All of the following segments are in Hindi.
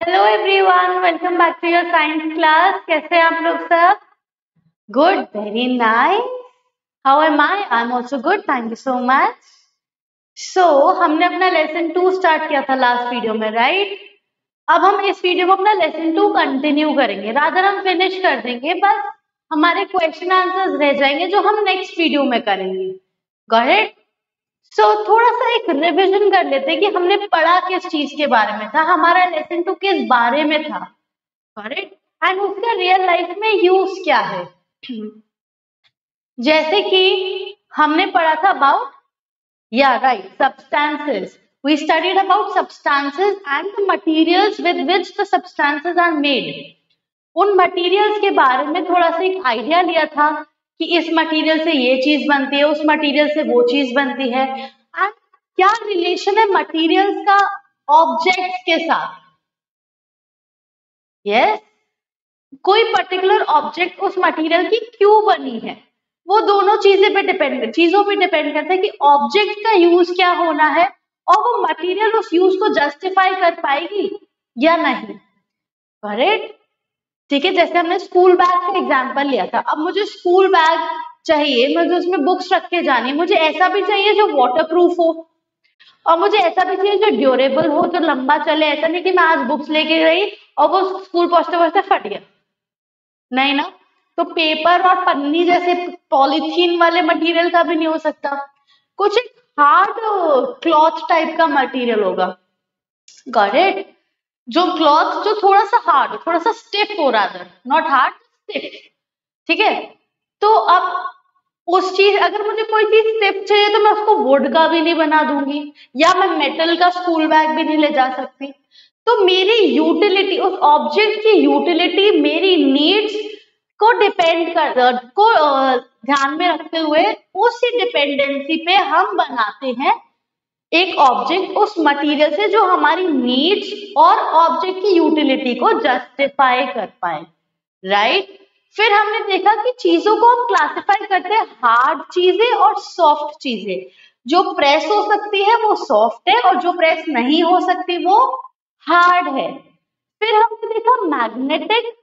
Hello everyone, welcome back to your science class. कैसे हैं आप लोग सब? Good, very nice. How am I am also good, thank you so much. So हमने अपना लेसन 2 स्टार्ट किया था लास्ट वीडियो में, राइट? अब हम इस वीडियो में अपना लेसन 2 कंटिन्यू करेंगे, रादर हम फिनिश कर देंगे, बस हमारे क्वेश्चन आंसर्स रह जाएंगे जो हम नेक्स्ट वीडियो में करेंगे। Got it? सो थोड़ा सा एक रिविजन कर लेते हैं कि हमने पढ़ा किस चीज के बारे में था, हमारा लेसन 2 किस बारे में था, करेक्ट? एंड उसका रियल लाइफ में यूज क्या है। जैसे कि हमने पढ़ा था about substances. We studied about substances and the materials with which the substances are made. उन मटेरियल्स के बारे में थोड़ा सा एक आइडिया लिया था कि इस मटेरियल से ये चीज बनती है, उस मटेरियल से वो चीज बनती है, एंड क्या रिलेशन है मटेरियल्स का ऑब्जेक्ट्स के साथ। यस, कोई पर्टिकुलर ऑब्जेक्ट उस मटेरियल की क्यों बनी है, वो दोनों चीजों पे डिपेंड करता है कि ऑब्जेक्ट का यूज क्या होना है और वो मटेरियल उस यूज को जस्टिफाई कर पाएगी या नहीं। करेक्ट? ठीक है, जैसे हमने स्कूल बैग का एग्जांपल लिया था। अब मुझे स्कूल बैग चाहिए, मुझे उसमें बुक्स रख के जानी, मुझे ऐसा भी चाहिए जो वाटरप्रूफ हो और मुझे ऐसा भी चाहिए जो ड्यूरेबल हो, जो लंबा चले। ऐसा नहीं कि मैं आज बुक्स लेके गई और वो स्कूल पहुंचते पहुंचते फट गया, नहीं ना। तो पेपर और पन्नी जैसे पॉलीथीन वाले मटेरियल का भी नहीं हो सकता, कुछ एक हार्ड क्लॉथ टाइप का मटेरियल होगा। Got it? जो क्लॉथ जो थोड़ा सा हार्ड, थोड़ा सा स्टिफ हो, रादर नॉट हार्ड, स्टिफ। ठीक है, तो अब उस चीज, अगर मुझे कोई चीज स्टिफ चाहिए तो मैं उसको वुड का भी नहीं बना दूंगी, या मैं मेटल का स्कूल बैग भी नहीं ले जा सकती। तो मेरी यूटिलिटी, उस ऑब्जेक्ट की यूटिलिटी मेरी नीड्स को ध्यान में रखते हुए उसी डिपेंडेंसी पे हम बनाते हैं एक ऑब्जेक्ट उस मटेरियल से जो हमारी नीड्स और ऑब्जेक्ट की यूटिलिटी को जस्टिफाई कर पाए, राइट? फिर हमने देखा कि चीजों को हम क्लासिफाई करते हैं हार्ड चीजें और सॉफ्ट चीजें। जो प्रेस हो सकती है वो सॉफ्ट है और जो प्रेस नहीं हो सकती वो हार्ड है। फिर हमने देखा magnetic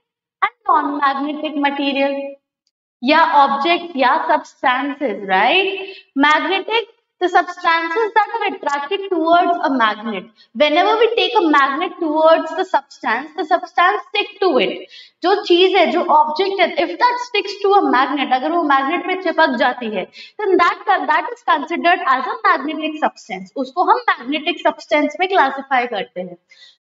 and non magnetic material या ऑब्जेक्ट या substances, right? Magnetic, the substances that are attracted towards a magnet. Whenever we take a magnet towards the substance stick to it. जो चीज है, जो ऑब्जेक्ट है, if that sticks to a magnet, अगर वो मैग्नेट पे चिपक जाती है, then that is considered as a magnetic substance. उसको हम magnetic substance में क्लासिफाई करते हैं।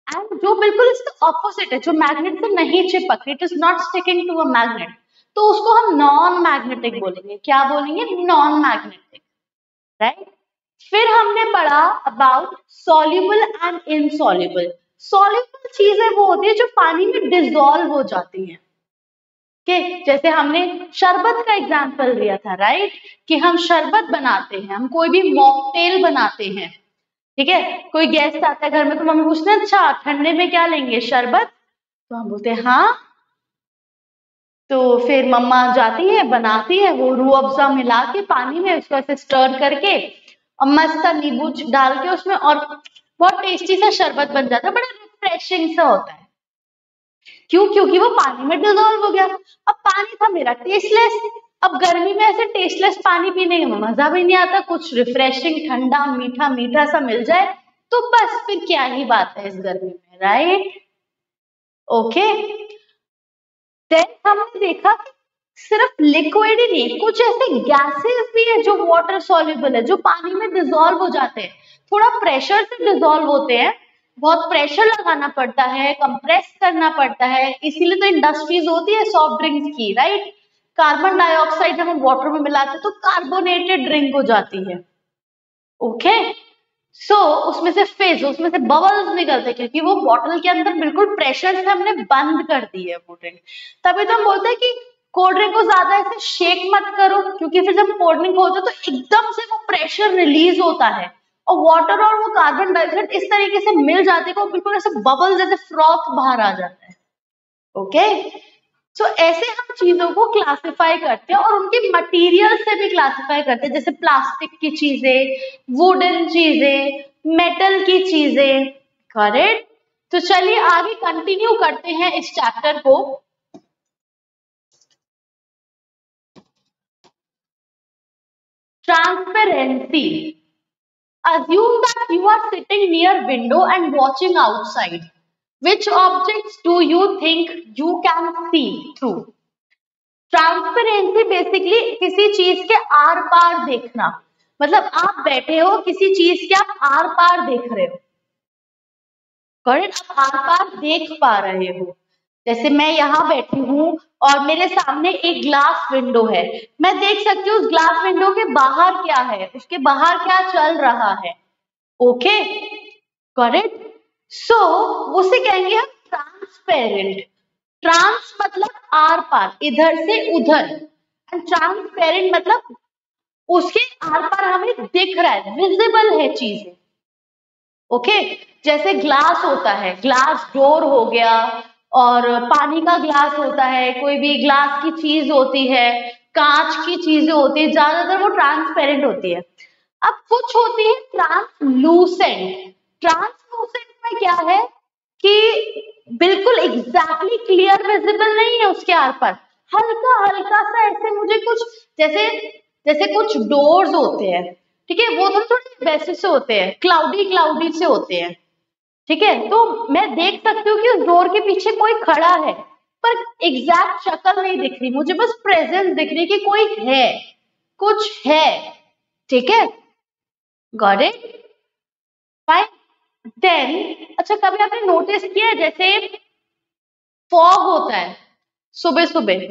एंड जो बिल्कुल इसका ऑपोजिट है, जो मैग्नेट से नहीं चिपक, it is not sticking to a magnet, तो उसको हम नॉन मैग्नेटिक बोलेंगे। क्या बोलेंगे? Non magnetic, right? फिर हमने पढ़ा about soluble and insoluble. Soluble चीजें वो होती है जो पानी में डिसॉल्व हो जाती हैं। जैसे हमने शरबत का एग्जाम्पल लिया था, राइट? कि हम शरबत बनाते हैं, हम कोई भी मॉकटेल बनाते हैं। ठीक है, कोई गेस्ट आता है घर में तो मम्मी पूछते हैं अच्छा ठंडे में क्या लेंगे, शरबत? तो हम बोलते हैं हाँ। तो फिर मम्मा जाती है, बनाती है, वो रूह अफ़ज़ा मिला के पानी में उसको ऐसे स्टर करके और मस्त सा नींबू डाल के उसमें, और बहुत टेस्टी सा शरबत बन जाता है, बड़ा रिफ्रेशिंग सा होता है। क्यों? क्योंकि वो पानी में डिसॉल्व हो गया। अब पानी था मेरा टेस्टलेस, अब गर्मी में ऐसे टेस्टलेस पानी पीने में मजा भी नहीं आता, कुछ रिफ्रेशिंग ठंडा मीठा मीठा सा मिल जाए तो बस फिर क्या ही बात है इस गर्मी में, राइट? ओके, देन हमने देखा कि सिर्फ लिक्विड ही नहीं, कुछ ऐसे गैसेस भी है जो वाटर सॉल्युबल है, जो पानी में डिसॉल्व हो जाते हैं, थोड़ा प्रेशर से डिसॉल्व होते हैं, बहुत प्रेशर लगाना पड़ता है, कंप्रेस करना पड़ता है, इसीलिए तो इंडस्ट्रीज होती है सॉफ्ट ड्रिंक्स की, राइट? कार्बन डाइऑक्साइड हम वाटर में मिलाते तो कार्बोनेटेड ड्रिंक हो जाती है। ओके, सो उसमें से फिज, उसमें से बबल्स निकलते हैं क्योंकि वो बॉटल के अंदर बिल्कुल प्रेशर से हमने बंद कर दी है वो ड्रिंक। तभी तो हम बोलते हैं कि कोल्ड ड्रिंक को ज्यादा ऐसे शेक मत करो, क्योंकि फिर जब कोल्ड ड्रिंक होता है तो एकदम से वो प्रेशर रिलीज होता है और वाटर और वो कार्बन डाइऑक्साइड इस तरीके से मिल जाते हैं, बिल्कुल ऐसे बबल जैसे फ्रॉथ बाहर आ जाता है। ओके, सो ऐसे हम चीजों को क्लासिफाई करते हैं और उनके मटेरियल से भी क्लासिफाई करते हैं, जैसे प्लास्टिक की चीजें, वुडन चीजें, मेटल की चीजें, करेक्ट? तो चलिए आगे कंटिन्यू करते हैं इस चैप्टर को। Transparency. Assume that you are sitting near window and watching outside. Which objects do you think you can see through? Transparency basically किसी चीज के आर पार देखना, मतलब आप बैठे हो किसी चीज के आप आर पार देख रहे हो, करेक्ट, आप आर पार देख पा रहे हो। जैसे मैं यहाँ बैठी हूँ और मेरे सामने एक ग्लास विंडो है, मैं देख सकती हूँ उस ग्लास विंडो के बाहर क्या है, उसके बाहर क्या चल रहा है। Okay, correct. सो उसे कहेंगे हम ट्रांसपेरेंट। ट्रांस मतलब आर पार, इधर से उधर, एंड ट्रांसपेरेंट मतलब उसके आर पार हमें दिख रहा है, विजिबल है चीजें। ओके, जैसे ग्लास होता है, ग्लास डोर हो गया, और पानी का ग्लास होता है, कोई भी ग्लास की चीज होती है, कांच की चीजें होती है, ज्यादातर वो ट्रांसपेरेंट होती है। अब कुछ होती है ट्रांसलूसेंट। ट्रांसलूसेंट में क्या है कि बिल्कुल एग्जैक्टली क्लियर विजिबल नहीं है उसके आर पार, हल्का हल्का सा ऐसे मुझे कुछ, जैसे जैसे कुछ डोर्स होते हैं, ठीक है, वो थोड़े वैसे से होते हैं, क्लाउडी क्लाउडी से होते हैं, ठीक है, तो मैं देख सकती हूँ कि उस डोर के पीछे कोई खड़ा है, पर एग्जैक्ट शक्ल नहीं दिख रही, मुझे बस प्रेजेंस दिख रही कि कोई है, कुछ है, ठीक है, गॉट इट, फाइन। देन अच्छा, कभी आपने नोटिस किया है जैसे फॉग होता है सुबह सुबह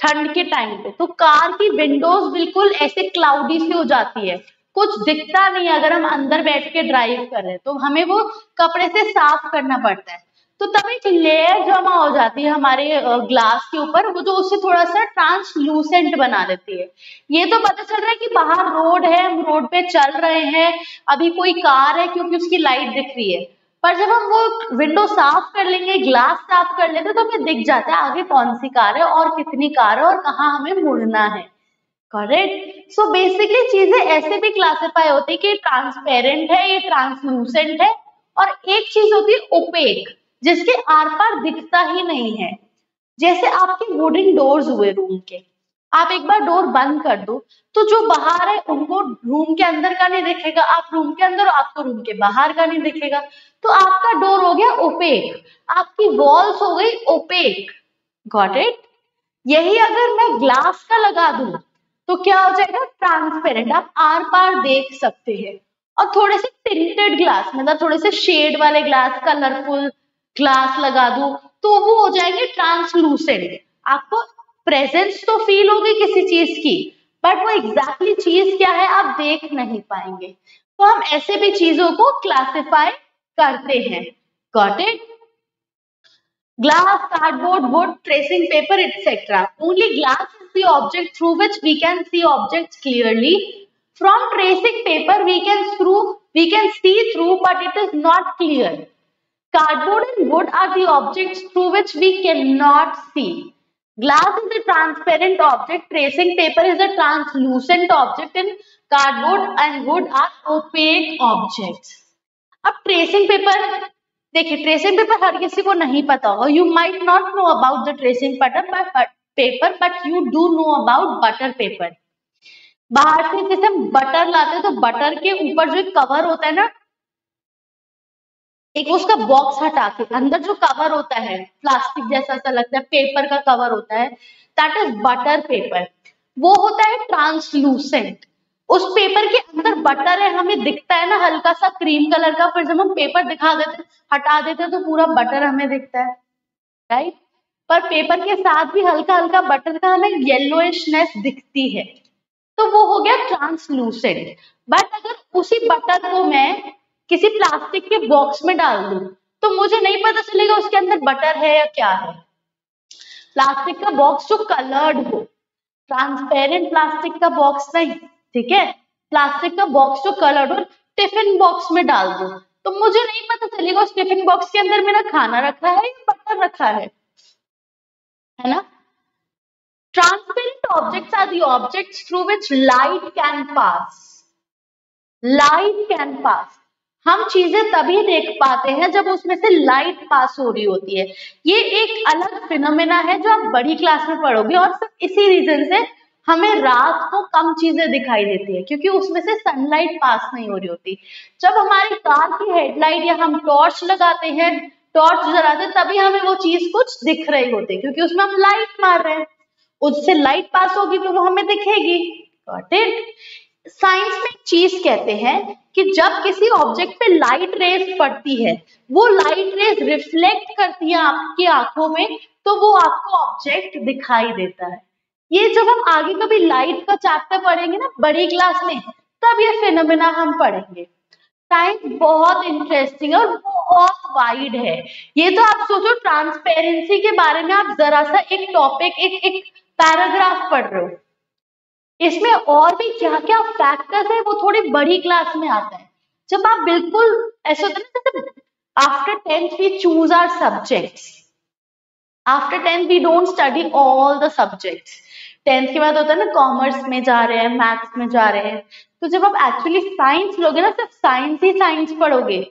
ठंड के टाइम पे, तो कार की विंडोज बिल्कुल ऐसे क्लाउडी सी हो जाती है, कुछ दिखता नहीं है, अगर हम अंदर बैठ के ड्राइव कर रहे हैं तो हमें वो कपड़े से साफ करना पड़ता है, तो तब एक लेयर जमा हो जाती है हमारे ग्लास के ऊपर, वो जो उसे थोड़ा सा ट्रांसलूसेंट बना देती है। ये तो पता चल रहा है कि बाहर रोड है, हम रोड पे चल रहे हैं, अभी कोई कार है क्योंकि उसकी लाइट दिख रही है, पर जब हम वो विंडो साफ कर लेंगे, ग्लास साफ कर लेते, तो हमें दिख जाता है आगे कौन सी कार है और कितनी कार है और कहाँ हमें मुड़ना है, करेक्ट। सो बेसिकली चीजें ऐसे भी क्लासिफाई होती है कि ट्रांसपेरेंट है, ये ट्रांसलूसेंट है, और एक चीज होती है ओपेक, जिसके आर पार दिखता ही नहीं है। जैसे आपके वुडन डोर्स हुए रूम के, आप एक बार डोर बंद कर दो तो जो बाहर है उनको रूम के अंदर का नहीं दिखेगा, आप रूम के अंदर हो आपको रूम के बाहर का नहीं दिखेगा, तो आपका डोर हो गया ओपेक, आपकी वॉल्स हो गई ओपेक, गॉट इट। यही अगर मैं ग्लास का लगा दूं तो क्या हो जाएगा, ट्रांसपेरेंट, आप आर पार देख सकते हैं। और थोड़े से टिंटेड ग्लास, मतलब थोड़े से शेड वाले ग्लास, कलरफुल ग्लास लगा दूं तो वो हो जाएंगे ट्रांसलूसेंट, आपको प्रेजेंस तो फील होगी किसी चीज की, बट वो एग्जैक्टली चीज क्या है आप देख नहीं पाएंगे, तो हम ऐसे भी चीजों को क्लासिफाई करते हैं, got it. Glass, cardboard, wood, tracing paper, etc. Only glass is the object through which we can see objects clearly. From tracing paper, we can see through, but it is not clear. Cardboard and wood are the objects through which we cannot see. Glass is a transparent object. Tracing paper is a translucent object, and cardboard and wood are opaque objects. अब ट्रेसिंग पेपर देखिए, ट्रेसिंग पेपर हर किसी को नहीं पता होगा, you might not know about the tracing paper but you do know about butter paper. बाहर से जैसे हम बटर लाते हैं तो बटर के ऊपर जो कवर होता है ना, एक उसका बॉक्स हटा के अंदर जो कवर होता है प्लास्टिक जैसा सा लगता है, पेपर का कवर होता है, दैट इज बटर पेपर, वो होता है ट्रांसलूसेंट। उस पेपर के अंदर बटर है, हमें दिखता है ना हल्का सा क्रीम कलर का, फिर जब हम पेपर दिखा देते हटा देते तो पूरा बटर हमें दिखता है, राइट, पर पेपर के साथ भी हल्का हल्का बटर का हमें येलोइशनेस दिखती है, तो वो हो गया ट्रांसलूसेंट। बट अगर उसी बटर को मैं किसी प्लास्टिक के बॉक्स में डाल दूं तो मुझे नहीं पता चलेगा उसके अंदर बटर है या क्या है। प्लास्टिक का बॉक्स जो कलर्ड हो, ट्रांसपेरेंट प्लास्टिक का बॉक्स नहीं, ठीक है, प्लास्टिक का बॉक्स जो कलर्ड हो, टिफिन बॉक्स में डाल दो तो मुझे नहीं पता चलेगा उस टिफिन बॉक्स के अंदर मेरा खाना रखा है या बटर रखा है ना। Transparent objects are the objects through which light can pass. Light can pass. हम चीजें तभी देख पाते हैं जब उसमें से लाइट पास हो रही होती है। ये एक अलग फिनोमेना है जो आप बड़ी क्लास में पढ़ोगे, और सिर्फ इसी रीजन से हमें रात को कम चीजें दिखाई देती है, क्योंकि उसमें से सनलाइट पास नहीं हो रही होती। जब हमारी कार की हेडलाइट या हम टॉर्च लगाते हैं, टॉर्च जलाते हैं, तभी हमें वो चीज कुछ दिख रही होती है, क्योंकि उसमें हम लाइट मार रहे हैं, उससे लाइट पास होगी तो वो हमें दिखेगी। Got it? साइंस में एक चीज कहते हैं कि जब किसी ऑब्जेक्ट पे लाइट रेज पड़ती है, वो लाइट रेज रिफ्लेक्ट करती है आपकी आंखों में, तो वो आपको ऑब्जेक्ट दिखाई देता है। ये जब हम आगे कभी लाइट का चैप्टर पढ़ेंगे ना बड़ी क्लास में, तब ये फिनोमेना हम पढ़ेंगे। साइंस बहुत इंटरेस्टिंग और बहुत वाइड है। ये तो आप सोचो, ट्रांसपेरेंसी के बारे में आप जरा सा एक टॉपिक, एक पैराग्राफ पढ़ रहे हो, इसमें और भी क्या क्या फैक्टर्स है वो थोड़ी बड़ी क्लास में आता है। जब आप बिल्कुल ऐसे होता है ना, after 10th we choose our subjects, after 10th we don't study all the subjects. 10th के बाद होता है ना, कॉमर्स में जा रहे हैं, मैथ्स में जा रहे हैं, तो जब आप एक्चुअली साइंस लोगे ना, सिर्फ साइंस ही साइंस पढ़ोगे,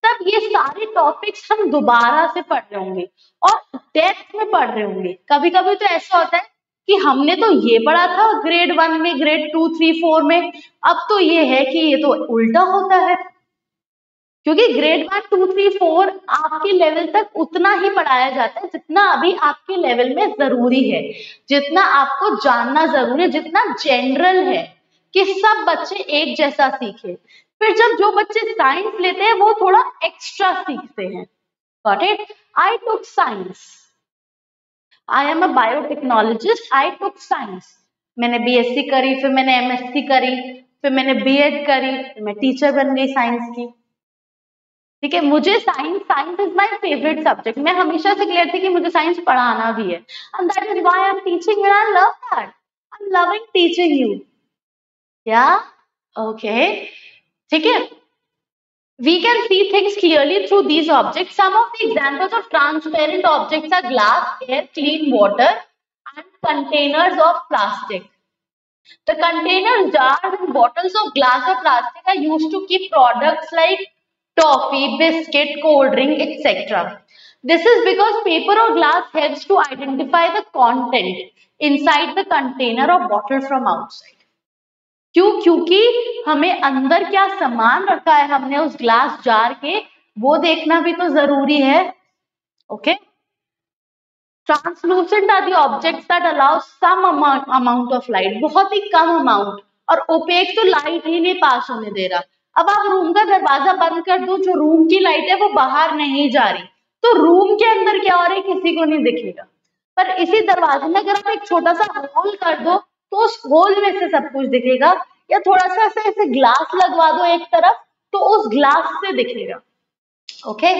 तब ये सारे टॉपिक्स हम दोबारा से पढ़ रहे होंगे और डेप्थ में पढ़ रहे होंगे। कभी कभी तो ऐसा होता है कि हमने तो ये पढ़ा था ग्रेड 1 में, ग्रेड 2, 3, 4 में, अब तो ये है कि ये तो उल्टा होता है, क्योंकि ग्रेड 1, 2, 3, 4 आपके लेवल तक उतना ही पढ़ाया जाता है जितना अभी आपके लेवल में जरूरी है, जितना आपको जानना जरूरी है, जितना जनरल है कि सब बच्चे एक जैसा सीखे। फिर जब जो बच्चे साइंस लेते हैं वो थोड़ा एक्स्ट्रा सीखते हैं। Got it? I took science, I am a biotechnologist, I took science. मैंने बीएससी करी, फिर मैंने एमएससी करी, फिर मैंने बीएड करी, फिर मैं टीचर बन गई साइंस की। ठीक है, मुझे science is my favourite subject. मैं हमेशा से क्लियर थी कि मुझे साइंस पढ़ाना भी है, and that is why I am teaching, and I love that, I am loving teaching you. या ओके, ठीक है। We can see things clearly through these objects. Some of the examples of transparent objects are glass, air, clean water, and containers of plastic. The containers, jars, and bottles of glass or plastic are used to keep products like toffee, biscuit, cold drink, etc. This is because paper or glass helps to identify the content inside the container or bottle from outside. क्यों? क्योंकि हमें अंदर क्या सामान रखा है हमने उस ग्लास जार के, वो देखना भी तो जरूरी है। Okay, translucent are the objects that allow some amount of light, बहुत ही कम अमाउंट, और ओपेक तो लाइट ही नहीं पास होने दे रहा। अब आप रूम का दरवाजा बंद कर दो, जो रूम की लाइट है वो बाहर नहीं जा रही, तो रूम के अंदर क्या हो रहा है किसी को नहीं दिखेगा। पर इसी दरवाजे में अगर आप एक छोटा सा होल कर दो, तो उस होल में से सब कुछ दिखेगा, या थोड़ा सा ऐसे ग्लास लगवा दो एक तरफ, तो उस ग्लास से दिखेगा। Okay,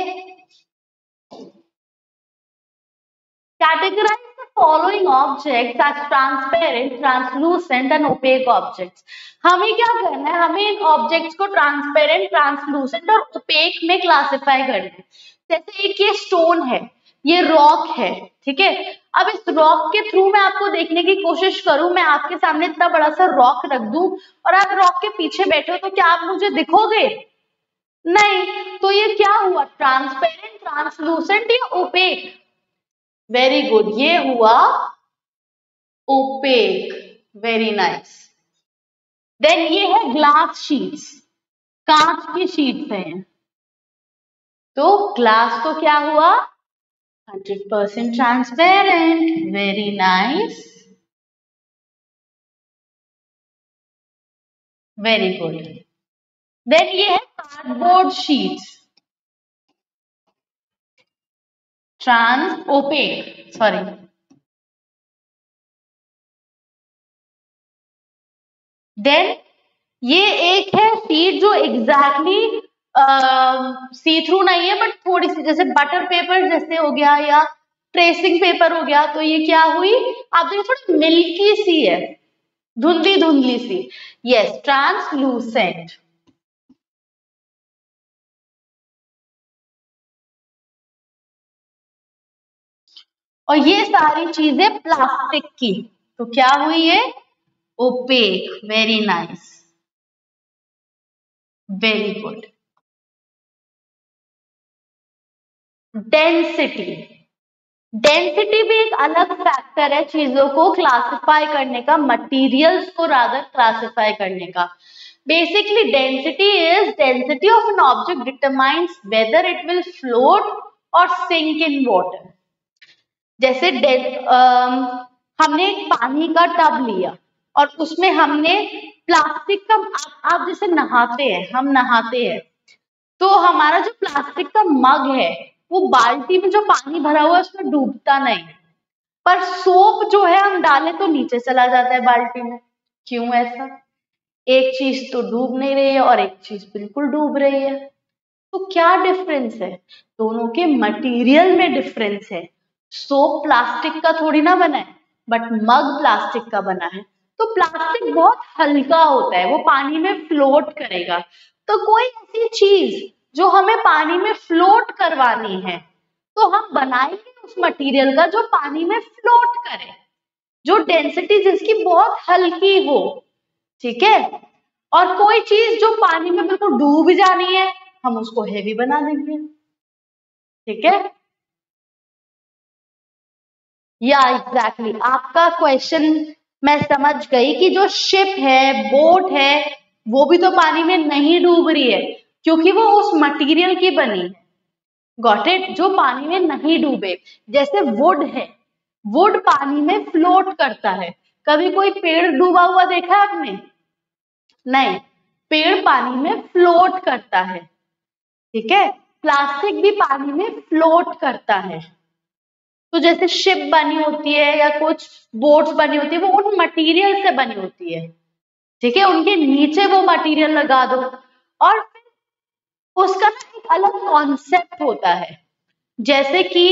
categorize the following objects as transparent, translucent and opaque objects. हमें क्या करना है, हमें इन ऑब्जेक्ट्स को ट्रांसपेरेंट, ट्रांसलूसेंट और ओपेक में क्लासिफाई करना है। जैसे एक ये स्टोन है, ये रॉक है, ठीक है। अब इस रॉक के थ्रू मैं आपको देखने की कोशिश करूं, मैं आपके सामने इतना बड़ा सा रॉक रख दूं और आप रॉक के पीछे बैठे हो, तो क्या आप मुझे दिखोगे? नहीं। तो ये क्या हुआ, ट्रांसपेरेंट, ट्रांसलूसेंट या ओपेक? वेरी गुड, ये हुआ ओपेक। Very nice. देन ये है ग्लास शीट्स, कांच की शीट्स हैं, तो ग्लास तो क्या हुआ, 100% transparent. Very nice, very good. Then ये है cardboard sheets, trans opaque, sorry. Then ये एक है शीट जो एग्जैक्टली सी थ्रू नहीं है, बट थोड़ी सी जैसे बटर पेपर जैसे हो गया या ट्रेसिंग पेपर हो गया, तो ये क्या हुई, आप देखिए थोड़ी मिल्की सी है, धुंधली धुंधली सी। Yes, translucent. और ये सारी चीजें प्लास्टिक की, तो क्या हुई ये, opaque. Very nice, very good. Density, density भी एक अलग फैक्टर है चीजों को क्लासिफाई करने का, मटेरियल्स को रादर क्लासिफाई करने का। Basically density of an object determines whether it will float और सिंक इन वाटर। जैसे हमने एक पानी का टब लिया और उसमें हमने प्लास्टिक का, आप जैसे नहाते हैं, हम नहाते हैं तो हमारा जो प्लास्टिक का मग है वो बाल्टी में जो पानी भरा हुआ है उसमें डूबता नहीं है, पर सोप जो है हम डाले तो नीचे चला जाता है बाल्टी में। क्यों ऐसा? एक चीज तो डूब नहीं रही है और एक चीज बिल्कुल डूब रही है। तो क्या डिफरेंस है? दोनों के मटेरियल में डिफरेंस है। सोप प्लास्टिक का थोड़ी ना बना है, बट मग प्लास्टिक का बना है। तो प्लास्टिक बहुत हल्का होता है, वो पानी में फ्लोट करेगा। तो कोई ऐसी चीज जो हमें पानी में फ्लोट करवानी है तो हम बनाएंगे उस मटेरियल का जो पानी में फ्लोट करे, जो डेंसिटी जिसकी बहुत हल्की हो। ठीक है? और कोई चीज जो पानी में बिल्कुल डूब जानी है हम उसको हेवी बना देंगे। ठीक है? या एग्जैक्टली आपका क्वेश्चन मैं समझ गई कि जो शिप है, बोट है, वो भी तो पानी में नहीं डूब रही है क्योंकि वो उस मटेरियल की बनी है। Got it? जो पानी में नहीं डूबे। जैसे वुड है, वुड पानी में फ्लोट करता है। कभी कोई पेड़ डूबा हुआ देखा आपने? नहीं, पेड़ पानी में फ्लोट करता है। ठीक है? प्लास्टिक भी पानी में फ्लोट करता है। तो जैसे शिप बनी होती है या कुछ बोट्स बनी होती है, वो उन मटेरियल से बनी होती है। ठीक है? उनके नीचे वो मटेरियल लगा दो और फिर उसका ना एक अलग कॉन्सेप्ट होता है। जैसे कि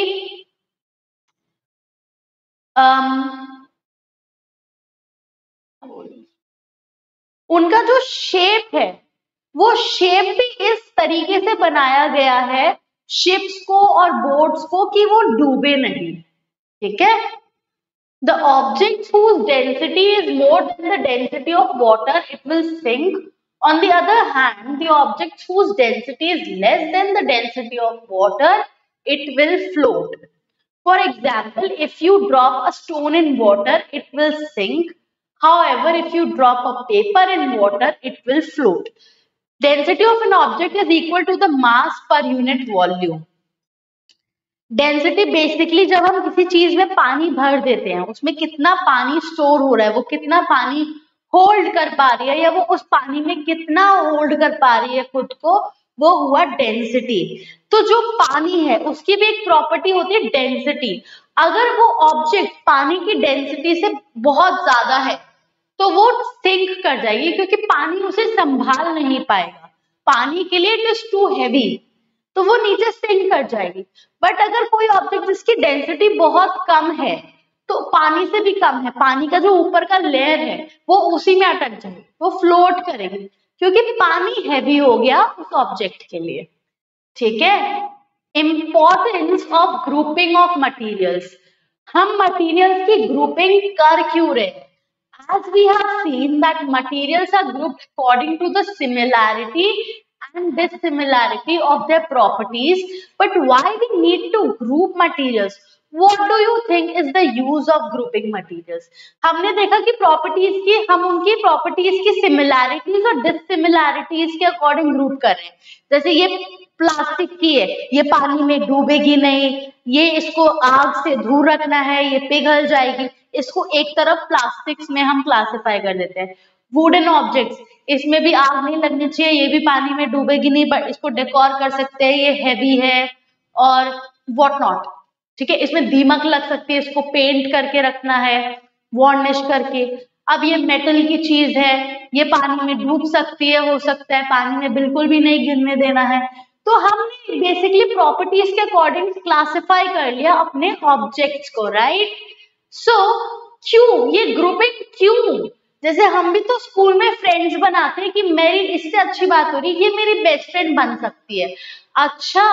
उनका जो शेप है वो शेप भी इस तरीके से बनाया गया है शिप्स को और बोट्स को कि वो डूबे नहीं। ठीक है? The objects whose density is more than the density of water, it will sink. On the other hand, the objects whose density is less than the density of water, it will float. For example, if you drop a stone in water, it will sink. However, if you drop a paper in water, it will float. Density of an object is equal to the mass per unit volume. Density basically जब हम किसी चीज में पानी भर देते हैं, उसमें कितना पानी स्टोर हो रहा है, वो कितना पानी होल्ड कर पा रही है या वो उस पानी में कितना होल्ड कर पा रही है खुद को, वो हुआ डेंसिटी। तो जो पानी है उसकी भी एक प्रॉपर्टी होती है डेंसिटी। अगर वो ऑब्जेक्ट पानी की डेंसिटी से बहुत ज्यादा है तो वो सिंक कर जाएगी क्योंकि पानी उसे संभाल नहीं पाएगा। पानी के लिए इट इज टू हैवी, तो वो नीचे सिंक कर जाएगी। बट अगर कोई ऑब्जेक्ट जिसकी डेंसिटी बहुत कम है, तो पानी से भी कम है, पानी का जो ऊपर का लेयर है वो उसी में अटक जाएगी, वो फ्लोट करेगी क्योंकि पानी हैवी हो गया उस ऑब्जेक्ट के लिए। ठीक है? Importance of grouping of materials. हम मटेरियल्स की ग्रुपिंग कर क्यों रहे? As we have seen that materials are grouped according to the similarity and dissimilarity of their properties, but why we need to group materials? What do you think is the use of grouping materials? हमने देखा कि प्रॉपर्टीज की, हम उनकी प्रॉपर्टीज की सिमिलैरिटीज और डिससिमिलैरिटीज के अकॉर्डिंग ग्रुप कर रहे हैं। जैसे ये प्लास्टिक की है, ये पानी में डूबेगी नहीं, ये इसको आग से दूर रखना है, ये पिघल जाएगी, इसको एक तरफ प्लास्टिक्स में हम क्लासिफाई कर देते हैं। वुडन ऑब्जेक्ट्स, इसमें भी आग नहीं लगनी चाहिए, ये भी पानी में डूबेगी नहीं, बट इसको डेकोर कर सकते हैं, ये हैवी है और व्हाट नॉट। ठीक है? इसमें दीमक लग सकती है, इसको पेंट करके रखना है, वार्निश करके। अब ये मेटल की चीज है, ये पानी में डूब सकती है, हो सकता है पानी में बिल्कुल भी नहीं गिरने देना है। तो हमने बेसिकली प्रॉपर्टीज के अकॉर्डिंग क्लासिफाई कर लिया अपने ऑब्जेक्ट्स को, राइट? सो क्यों ये ग्रुपिंग क्यों? जैसे हम भी तो स्कूल में फ्रेंड्स बनाते हैं कि मेरी इससे अच्छी बात हो रही है, ये मेरी बेस्ट फ्रेंड बन सकती है। अच्छा,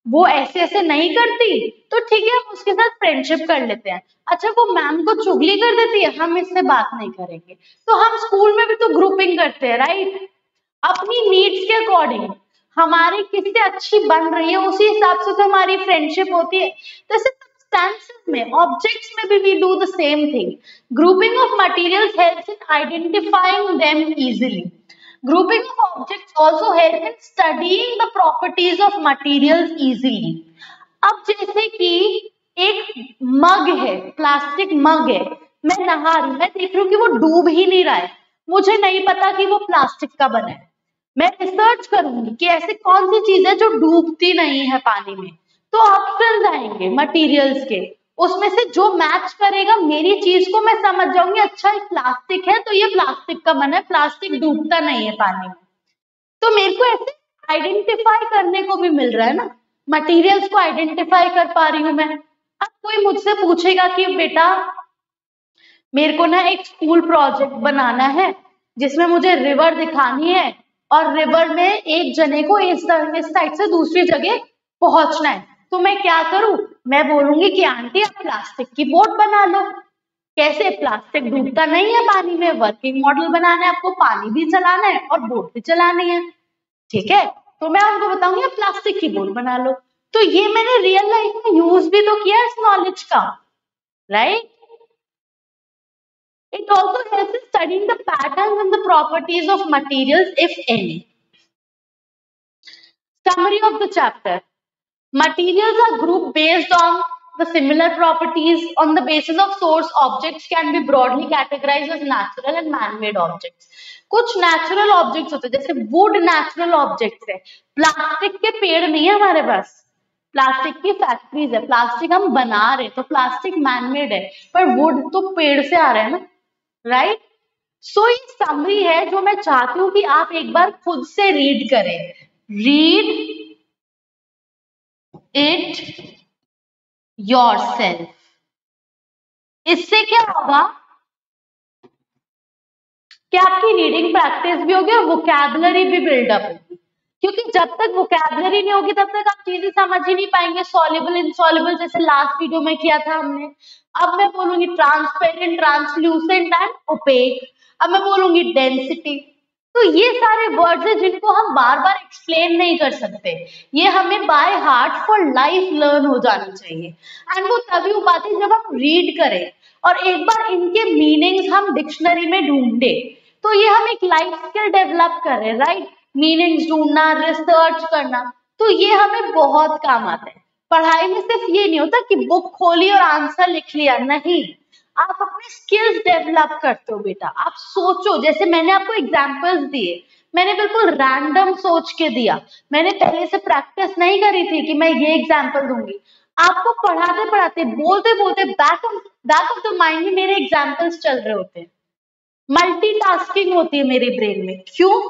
वो ऐसे ऐसे नहीं करती तो ठीक है, हम उसके साथ फ्रेंडशिप कर लेते हैं। अच्छा, वो मैम को चुगली कर देती है, हम इससे बात नहीं करेंगे। तो हम स्कूल में भी तो ग्रुपिंग करते हैं, राइट? अपनी नीड्स के अकॉर्डिंग हमारी किससे अच्छी बन रही है उसी हिसाब से तो हमारी फ्रेंडशिप होती है। तो ऐसे सब्सटेंसेस में, ऑब्जेक्ट्स में भी we do the same thing. Grouping of materials helps in identifying them easily. Grouping of objects also help in studying the properties of materials easily. अब जैसे कि एक मग है, प्लास्टिक मग है, मैं नहा रही हूँ, मैं देख रही हूँ कि वो डूब ही नहीं रहा है, मुझे नहीं पता कि वो प्लास्टिक का बना है, मैं रिसर्च करूंगी कि ऐसे कौन सी चीज है जो डूबती नहीं है पानी में। तो ऑप्शंस आएंगे मटेरियल्स के, उसमें से जो मैच करेगा मेरी चीज को, मैं समझ जाऊंगी अच्छा ये प्लास्टिक है तो ये प्लास्टिक का बना है, प्लास्टिक डूबता नहीं है पानी में। तो मेरे को ऐसे आइडेंटिफाई करने को भी मिल रहा है ना, मटेरियल्स को आइडेंटिफाई कर पा रही हूँ मैं। अब कोई मुझसे पूछेगा कि बेटा मेरे को ना एक स्कूल प्रोजेक्ट बनाना है जिसमें मुझे रिवर दिखानी है और रिवर में एक जने को इस साइड से दूसरी जगह पहुंचना है, तो मैं क्या करूं? मैं बोलूंगी कि आंटी आप प्लास्टिक की बोट बना लो। कैसे? प्लास्टिक डूबता नहीं है पानी में, वर्किंग मॉडल बनाना है आपको, पानी भी चलाना है और बोट भी चलानी है, ठीक है? तो मैं उनको बताऊंगी आप प्लास्टिक की बोट बना लो। तो ये मैंने रियल लाइफ में यूज भी तो किया इस नॉलेज का, right? It also helps in studying the patterns and the properties of materials, if any. Summary of the chapter. Materials are grouped based on the similar properties. On the basis of source, objects can be broadly categorized as natural and man-made objects. कुछ नेचुरल ऑब्जेक्ट्स होते हैं, जैसे वुड नेचुरल ऑब्जेक्ट्स है, प्लास्टिक के पेड़ नहीं है हमारे पास, प्लास्टिक की फैक्ट्रीज है, प्लास्टिक हम बना रहे तो प्लास्टिक मैनमेड है, पर वुड तो पेड़ से आ रहा है ना, राइट? सो ये समरी है जो मैं चाहती हूँ कि आप एक बार खुद से रीड करें। Read it yourself. इससे क्या होगा कि आपकी रीडिंग प्रैक्टिस भी होगी और वोकैबुलरी भी बिल्डअप होगी, क्योंकि जब तक वोकैबुलरी नहीं होगी तब तक आप चीजें समझ ही नहीं पाएंगे। सॉल्युबल इनसॉल्युबल जैसे लास्ट वीडियो में किया था हमने। अब मैं बोलूंगी ट्रांसपेरेंट, ट्रांसल्यूसेंट एंड ओपेक। अब मैं बोलूंगी डेंसिटी। तो ये सारे वर्ड्स हैं जिनको हम बार बार एक्सप्लेन नहीं कर सकते, ये हमें by heart for life learn हो जानी चाहिए। एंड वो तभी हो पाती है जब हम रीड करें और एक बार इनके मीनिंग्स हम डिक्शनरी में ढूंढे, तो ये हम एक लाइफ स्किल डेवलप कर रहे हैं, राइट? मीनिंग्स ढूंढना, रिसर्च करना, तो ये हमें बहुत काम आता है। पढ़ाई में सिर्फ ये नहीं होता कि बुक खोली और आंसर लिख लिया, नहीं, आप अपने स्किल्स डेवलप करते हो बेटा। आप सोचो, जैसे मैंने आपको एग्जांपल्स दिए, मैंने बिल्कुल रैंडम सोच के दिया, मैंने पहले से प्रैक्टिस नहीं करी थी कि मैं ये एग्जांपल दूंगी। आपको पढ़ाते पढ़ाते, बोलते बोलते बैक ऑफ द माइंड में मेरे एग्जांपल्स चल रहे होते हैं, मल्टीटास्किंग होती है मेरे ब्रेन में। क्यों?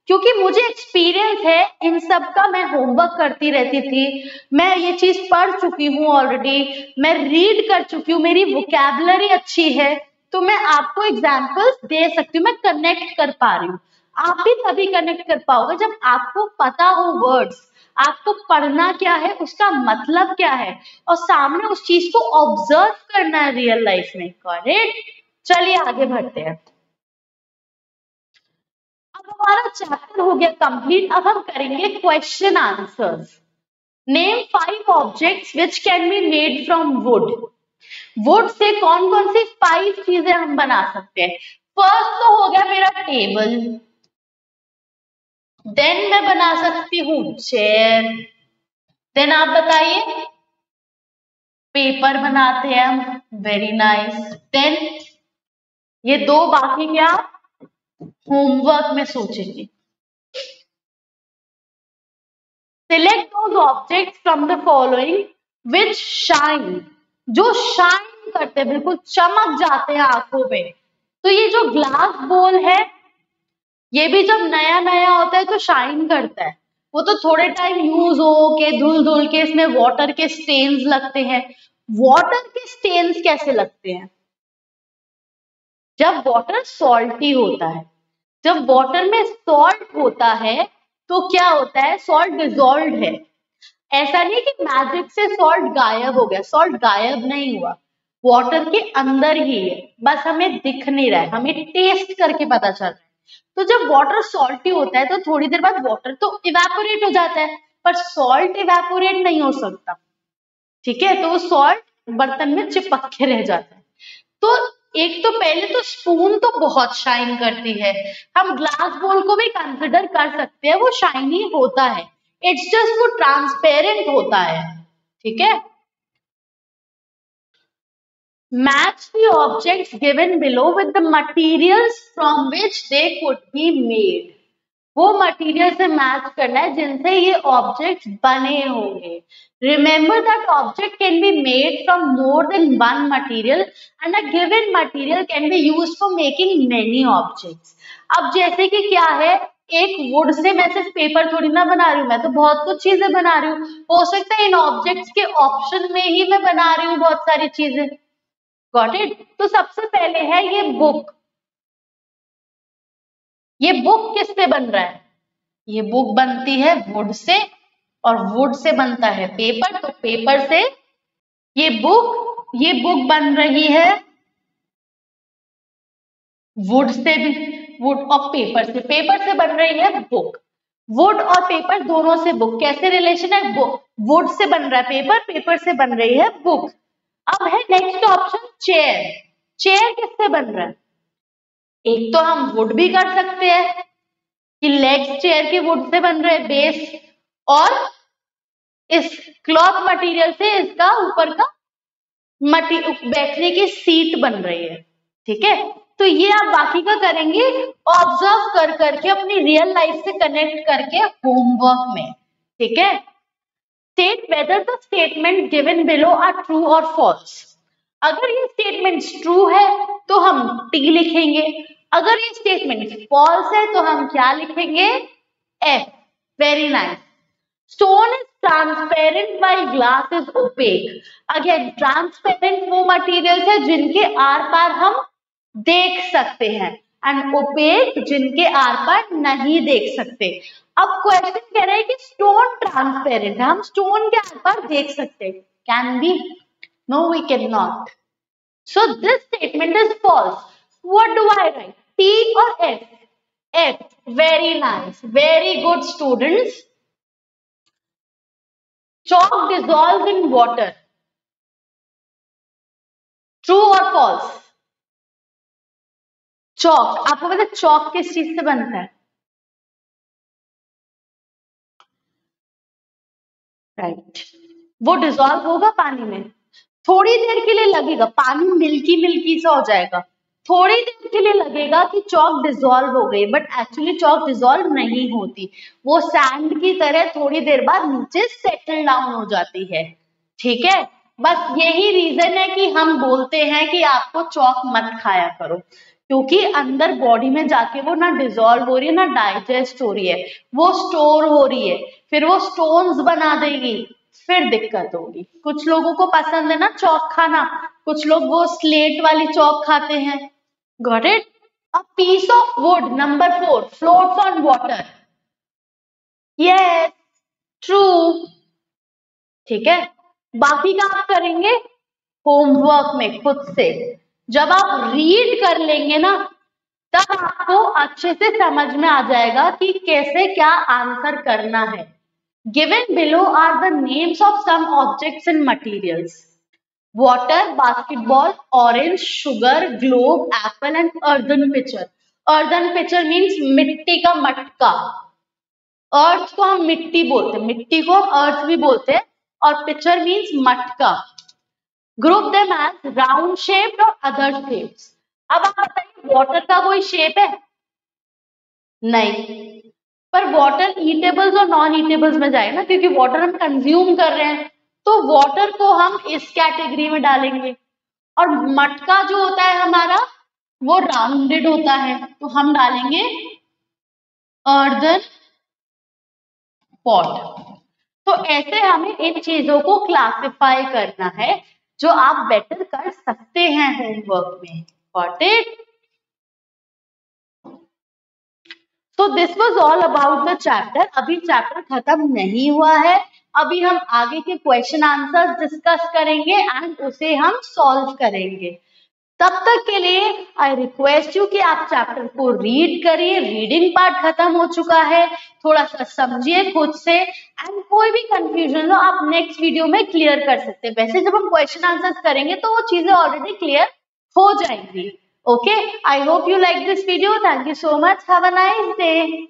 क्योंकि मुझे एक्सपीरियंस है इन सब का, मैं होमवर्क करती रहती थी, मैं ये चीज पढ़ चुकी हूँ ऑलरेडी, मैं रीड कर चुकी हूँ, मेरी वोकैबुलरी अच्छी है, तो मैं आपको एग्जांपल्स दे सकती हूँ, मैं कनेक्ट कर पा रही हूँ। आप भी तभी कनेक्ट कर पाओगे जब आपको पता हो वर्ड्स, आपको पढ़ना क्या है, उसका मतलब क्या है, और सामने उस चीज को ऑब्जर्व करना है रियल लाइफ में, करेक्ट? चलिए आगे बढ़ते हैं। हमारा चैप्टर हो गया कंप्लीट। अब हम करेंगे question answers. Name 5 objects which can be made from would. Would say कौन कौन सी 5 चीजें हम बना सकते हैं? फर्स्ट तो हो गया मेरा टेबल, देन मैं बना सकती हूँ चेयर, देन आप बताइए, पेपर बनाते हैं हम, वेरी नाइस। देन ये 2 बाकी क्या होमवर्क में सोचेंगे। Select those objects from the following which shine, जो शाइन करते हैं, बिल्कुल चमक जाते हैं आंखों पे। तो ये जो ग्लास बोल है, ये भी जब नया नया होता है तो शाइन करता है, वो तो थोड़े टाइम यूज हो के धुल धुल के इसमें वाटर के स्टेन्स लगते हैं। वाटर के स्टेन्स कैसे लगते हैं? जब वाटर सॉल्टी होता है, जब वाटर में सॉल्ट होता है तो क्या होता है, सॉल्ट डिजोल्व है। ऐसा नहीं कि मैजिक से सॉल्ट गायब हो गया, सॉल्ट गायब नहीं हुआ, वाटर के अंदर ही है, बस हमें दिख नहीं रहा है, हमें टेस्ट करके पता चल रहा है। तो जब वाटर सॉल्टी होता है तो थोड़ी देर बाद वाटर तो इवेपोरेट हो जाता है, पर सॉल्ट इवेपोरेट नहीं हो सकता, ठीक है, तो वो सॉल्ट बर्तन में चिपक के रह जाता है। तो एक तो पहले तो स्पून तो बहुत शाइन करती है, हम ग्लास बोल को भी कंसिडर कर सकते हैं, वो शाइनी होता है, इट्स जस्ट वो ट्रांसपेरेंट होता है, ठीक है। Match the objects given below with the materials from which they could be made. वो मटेरियल से मैच करना है जिनसे ये ऑब्जेक्ट्स बने होंगे। Remember that object can be made from more than one material and a given material can be used for making many objects. अब जैसे कि क्या है, एक वुड से मैं सिर्फ पेपर थोड़ी ना बना रही हूँ, मैं तो बहुत कुछ चीजें बना रही हूँ, हो सकता है इन ऑब्जेक्ट्स के ऑप्शन में ही मैं बना रही हूँ बहुत सारी चीजें। Got it? तो सबसे पहले है ये बुक। ये बुक किससे बन रहा है? ये बुक बनती है वुड से, और वुड से बनता है पेपर, तो पेपर से ये बुक बन रही है वुड से भी, वुड और पेपर से बन रही है बुक। वुड और पेपर दोनों से बुक, कैसे रिलेशन है? वुड से बन रहा है पेपर, पेपर से बन रही है बुक। अब है नेक्स्ट ऑप्शन चेयर। चेयर किससे बन रहा है? एक तो हम वुड भी कर सकते हैं कि लेग्स चेयर के वुड से बन रहे, बेस, और इस क्लॉथ मटेरियल से इसका ऊपर का बैठने की सीट बन रही है, ठीक है। तो ये आप बाकी का करेंगे ऑब्जर्व कर करके, अपनी रियल लाइफ से कनेक्ट करके होमवर्क में, ठीक है। State whether the statement given below are true और फॉल्स। अगर ये स्टेटमेंट ट्रू है तो हम टी लिखेंगे, अगर ये स्टेटमेंट फॉल्स है तो हम क्या लिखेंगे? F. Very nice. Stone is transparent while glass is opaque. Again transparent वो मटेरियल्स है जिनके आर पार हम देख सकते हैं, एंड ओपेक जिनके आर पार नहीं देख सकते। अब क्वेश्चन कह रहा है कि स्टोन ट्रांसपेरेंट है, हम स्टोन के आर पार देख सकते हैं, can be? No, we can not. So this statement is false. What do I write? T or F? F. Very nice. Very good, students. Chalk dissolves in water. True or false? Chalk. आपको पता है chalk किस चीज से बनता है? Right. वो डिसॉल्व होगा पानी में, थोड़ी देर के लिए लगेगा, पानी मिल्की मिल्की सा हो जाएगा, थोड़ी देर के लिए लगेगा कि चॉक डिसॉल्व हो गई, बट एक्चुअली चॉक डिसॉल्व नहीं होती, वो सैंड की तरह थोड़ी देर बाद नीचे सेटल डाउन हो जाती है, ठीक है। बस यही रीजन है कि हम बोलते हैं कि आपको चॉक मत खाया करो, क्योंकि अंदर बॉडी में जाके वो ना डिसॉल्व हो रही है ना डाइजेस्ट हो रही है, वो स्टोर हो रही है, फिर वो स्टोन्स बना देगी, फिर दिक्कत होगी। कुछ लोगों को पसंद है ना चौक खाना, कुछ लोग वो स्लेट वाली चौक खाते हैं। Got it? A piece of wood, number 4, floats on water. Yes, true, ठीक है। बाकी का आप करेंगे होमवर्क में खुद से। जब आप रीड कर लेंगे ना, तब आपको अच्छे से समझ में आ जाएगा कि कैसे क्या आंसर करना है। Given below are the names of some objects and materials: water, basketball, orange, sugar, globe, apple and earthen pitcher. Earthen pitcher means मिट्टी का मटका। अर्थ को हम मिट्टी बोलते हैं, मिट्टी को हम अर्थ भी बोलते हैं, और पिक्चर मीन्स मटका। Group them as round shaped और अदर शेप्स। अब आप बताइए वाटर का कोई शेप है? नहीं, पर वाटर ईटेबल्स और नॉन ईटेबल्स में जाए ना, क्योंकि वाटर हम कंज्यूम कर रहे हैं, तो वाटर को हम इस कैटेगरी में डालेंगे। और मटका जो होता है हमारा वो राउंडेड होता है, तो हम डालेंगे अर्दन पॉट। तो ऐसे हमें इन चीजों को क्लासिफाई करना है, जो आप बेटर कर सकते हैं होमवर्क में। Got it? तो this was all about the chapter. अभी चैप्टर खत्म नहीं हुआ है, अभी हम आगे के क्वेश्चन आंसर्स डिस्कस करेंगे एंड उसे हम सॉल्व करेंगे। तब तक के लिए आई रिक्वेस्ट यू कि आप चैप्टर को रीड करिए, रीडिंग पार्ट खत्म हो चुका है, थोड़ा सा समझिए खुद से, एंड कोई भी कंफ्यूजन हो आप नेक्स्ट वीडियो में क्लियर कर सकते हैं। वैसे जब हम क्वेश्चन आंसर करेंगे तो वो चीजें ऑलरेडी क्लियर हो जाएंगी। Okay, I hope you like this video, thank you so much, have a nice day.